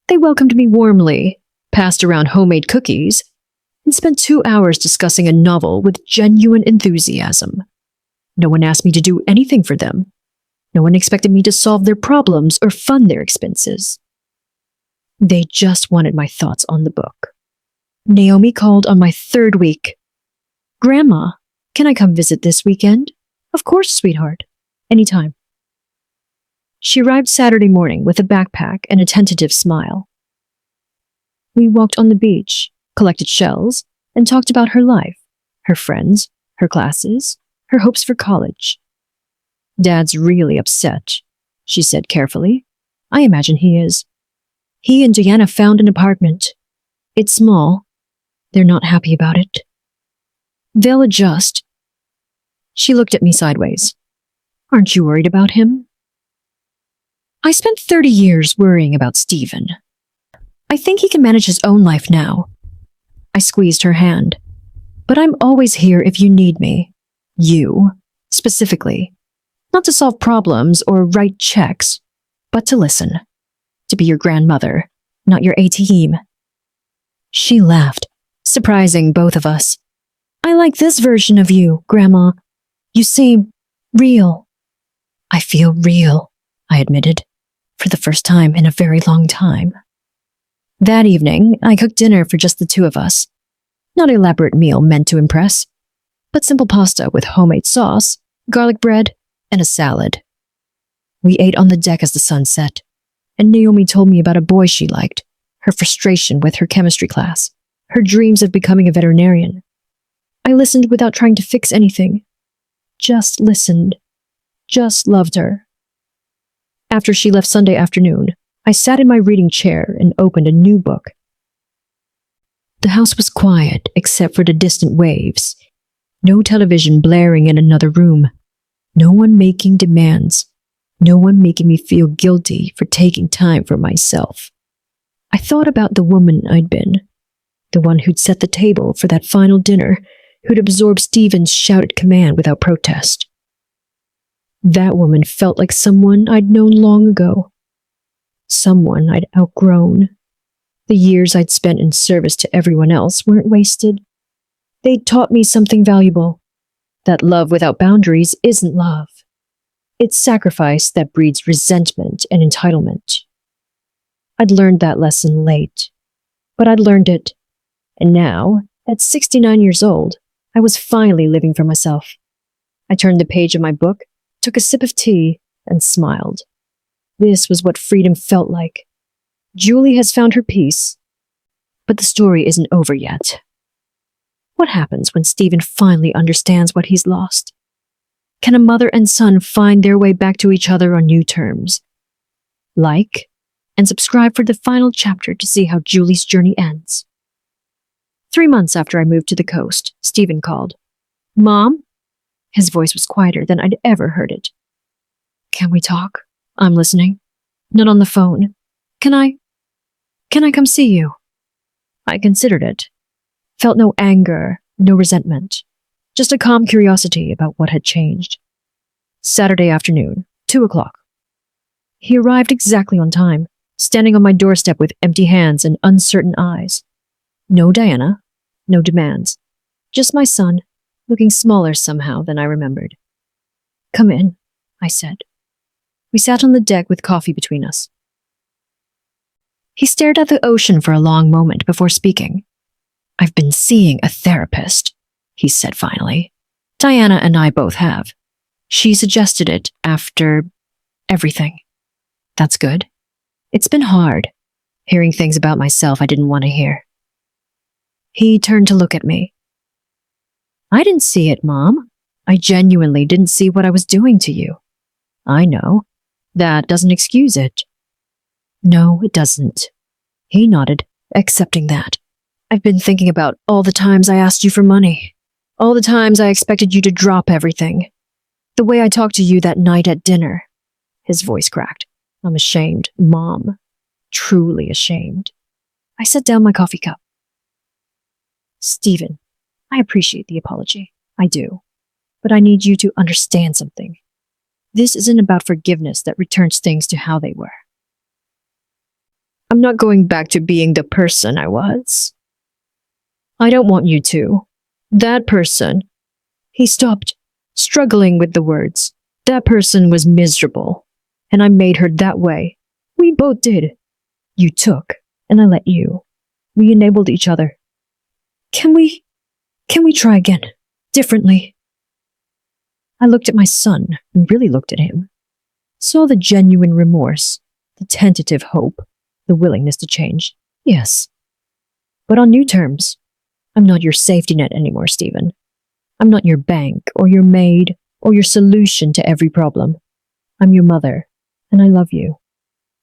They welcomed me warmly, passed around homemade cookies, and spent 2 hours discussing a novel with genuine enthusiasm. No one asked me to do anything for them. No one expected me to solve their problems or fund their expenses. They just wanted my thoughts on the book. Naomi called on my 3rd week. Grandma, can I come visit this weekend? Of course, sweetheart. Anytime. She arrived Saturday morning with a backpack and a tentative smile. We walked on the beach, collected shells, and talked about her life, her friends, her classes, her hopes for college. Dad's really upset, she said carefully. I imagine he is. He and Diana found an apartment. It's small. They're not happy about it. They'll adjust. She looked at me sideways. Aren't you worried about him? I spent 30 years worrying about Stephen. I think he can manage his own life now. I squeezed her hand. But I'm always here if you need me. You, specifically. Not to solve problems or write checks, but to listen. To be your grandmother, not your ATM. She laughed, surprising both of us. I like this version of you, Grandma. You seem real. I feel real, I admitted, for the first time in a very long time. That evening, I cooked dinner for just the 2 of us. Not an elaborate meal meant to impress, but simple pasta with homemade sauce, garlic bread, and a salad. We ate on the deck as the sun set, and Naomi told me about a boy she liked, her frustration with her chemistry class, her dreams of becoming a veterinarian. I listened without trying to fix anything. Just listened. Just loved her. After she left Sunday afternoon, I sat in my reading chair and opened a new book. The house was quiet except for the distant waves. No television blaring in another room. No one making demands. No one making me feel guilty for taking time for myself. I thought about the woman I'd been. The one who'd set the table for that final dinner, who'd absorb Stephen's shouted command without protest. That woman felt like someone I'd known long ago. Someone I'd outgrown. The years I'd spent in service to everyone else weren't wasted. They'd taught me something valuable. That love without boundaries isn't love. It's sacrifice that breeds resentment and entitlement. I'd learned that lesson late, but I'd learned it. And now, at 69 years old, I was finally living for myself. I turned the page of my book, took a sip of tea, and smiled. This was what freedom felt like. Julie has found her peace, but the story isn't over yet. What happens when Stephen finally understands what he's lost? Can a mother and son find their way back to each other on new terms? Like and subscribe for the final chapter to see how Julie's journey ends. 3 months after I moved to the coast, Stephen called. Mom? His voice was quieter than I'd ever heard it. Can we talk? I'm listening. Not on the phone. Can I come see you? I considered it. Felt no anger, no resentment. Just a calm curiosity about what had changed. Saturday afternoon, 2:00. He arrived exactly on time, standing on my doorstep with empty hands and uncertain eyes. No Diana, no demands. Just my son, looking smaller somehow than I remembered. Come in, I said. We sat on the deck with coffee between us. He stared at the ocean for a long moment before speaking. I've been seeing a therapist, he said finally. Diana and I both have. She suggested it after everything. That's good. It's been hard, hearing things about myself I didn't want to hear. He turned to look at me. I didn't see it, Mom. I genuinely didn't see what I was doing to you. I know. That doesn't excuse it. No, it doesn't. He nodded, accepting that. I've been thinking about all the times I asked you for money. All the times I expected you to drop everything. The way I talked to you that night at dinner. His voice cracked. I'm ashamed, Mom. Truly ashamed. I set down my coffee cup. Stephen, I appreciate the apology. I do. But I need you to understand something. This isn't about forgiveness that returns things to how they were. I'm not going back to being the person I was. I don't want you to. That person. He stopped, struggling with the words. That person was miserable, and I made her that way. We both did. You took, and I let you. We enabled each other. Can we try again? Differently? I looked at my son, and really looked at him. Saw the genuine remorse, the tentative hope, the willingness to change. Yes. But on new terms. I'm not your safety net anymore, Stephen. I'm not your bank, or your maid, or your solution to every problem. I'm your mother, and I love you.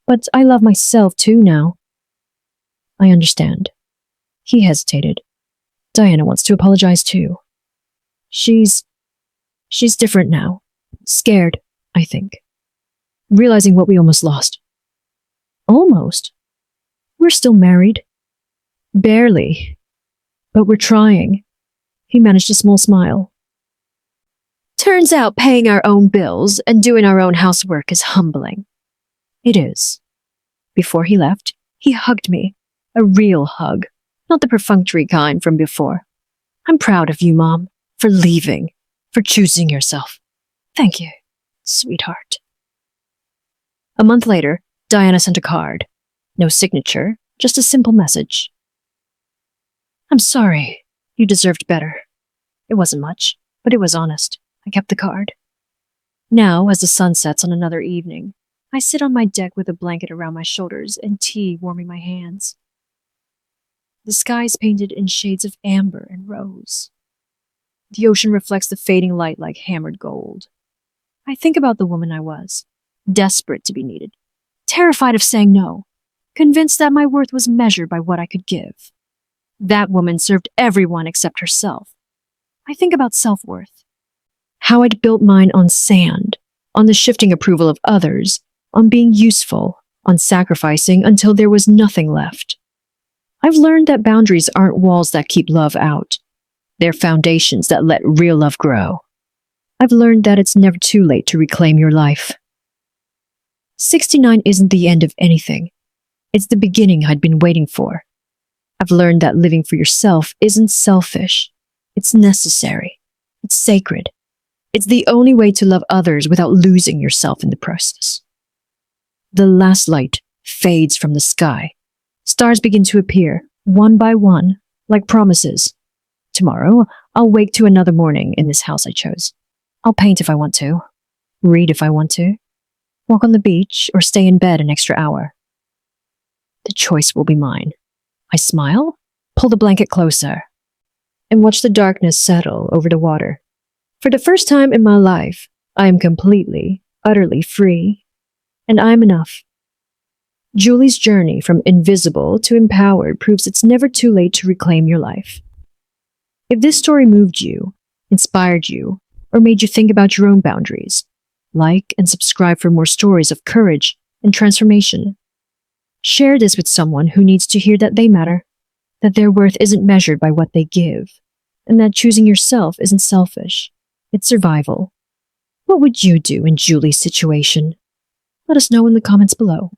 But I love myself too now. I understand. He hesitated. Diana wants to apologize too. She's different now. Scared, I think. Realizing what we almost lost. Almost? We're still married. Barely. But we're trying. He managed a small smile. Turns out paying our own bills and doing our own housework is humbling. It is. Before he left, he hugged me. A real hug, not the perfunctory kind from before. I'm proud of you, Mom, for leaving, for choosing yourself. Thank you, sweetheart. A month later, Diana sent a card. No signature, just a simple message. I'm sorry. You deserved better. It wasn't much, but it was honest. I kept the card. Now, as the sun sets on another evening, I sit on my deck with a blanket around my shoulders and tea warming my hands. The sky is painted in shades of amber and rose. The ocean reflects the fading light like hammered gold. I think about the woman I was, desperate to be needed, terrified of saying no, convinced that my worth was measured by what I could give. That woman served everyone except herself. I think about self-worth. How I'd built mine on sand, on the shifting approval of others, on being useful, on sacrificing until there was nothing left. I've learned that boundaries aren't walls that keep love out. They're foundations that let real love grow. I've learned that it's never too late to reclaim your life. 69 isn't the end of anything. It's the beginning I'd been waiting for. I've learned that living for yourself isn't selfish. It's necessary. It's sacred. It's the only way to love others without losing yourself in the process. The last light fades from the sky. Stars begin to appear, one by one, like promises. Tomorrow, I'll wake to another morning in this house I chose. I'll paint if I want to, read if I want to, walk on the beach, or stay in bed an extra hour. The choice will be mine. I smile, pull the blanket closer, and watch the darkness settle over the water. For the first time in my life, I am completely, utterly free, and I am enough. Julie's journey from invisible to empowered proves it's never too late to reclaim your life. If this story moved you, inspired you, or made you think about your own boundaries, like and subscribe for more stories of courage and transformation. Share this with someone who needs to hear that they matter, that their worth isn't measured by what they give, and that choosing yourself isn't selfish, it's survival. What would you do in Julie's situation? Let us know in the comments below.